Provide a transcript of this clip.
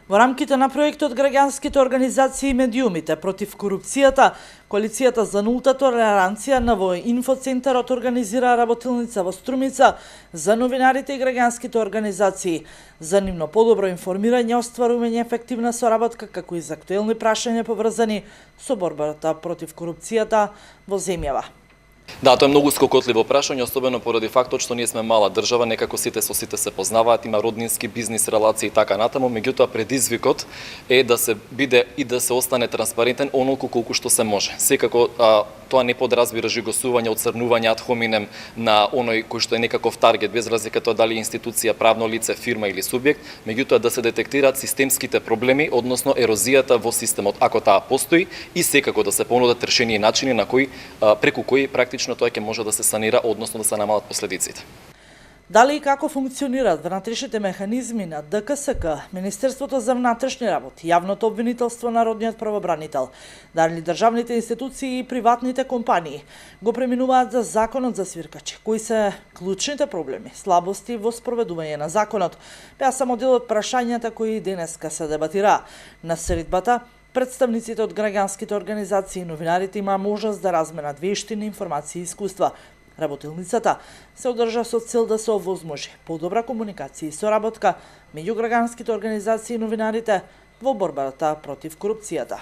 Во рамките на проектот Граѓанските организации и медиумите против корупцијата, Коалицијата за нулта толеранција на во инфоцентарот организира работилница во Струмица за новинарите и граѓанските организации за нивно подобро информирање, остварување ефективна соработка како и за актуелни прашања поврзани со борбата против корупцијата во земјава. Да, тоа е многу скокотливо прашање, особено поради фактот што ние сме мала држава, некако сите со сите се познаваат, има роднински бизнис релации и така натаму, меѓутоа предизвикот е да се биде и да се остане транспарентен онолку колку што се може. Секако тоа не подразбира жигосување, оцрнување ад хоминем на оној кој што е некаков таргет, без разлика тоа дали институција, правно лице, фирма или субјект, меѓутоа да се детектираат системските проблеми, односно ерозијата во системот, ако таа постои, и секако да се понудат решени и начини на кои преку кои практично тоа ќе може да се санира, односно да се намалат последиците. Дали и како функционираат внатрешните механизми на ДКСК, Министерството за внатрешни работи, Јавното обвинителство, Народниот правобранител, дали државните институции и приватните компании го преминуваат за законот за свиркачи, кои се клучните проблеми, слабости во спроведување на законот, беа само дел од прашањата кои денеска се дебатираа. На средбата представниците од граѓанските организации и новинарите има можност да разменат вештини, информации и искуства. Работилницата се одржа со цел да се овозможи подобра комуникација и соработка меѓу граѓанските организации и новинарите во борбата против корупцијата.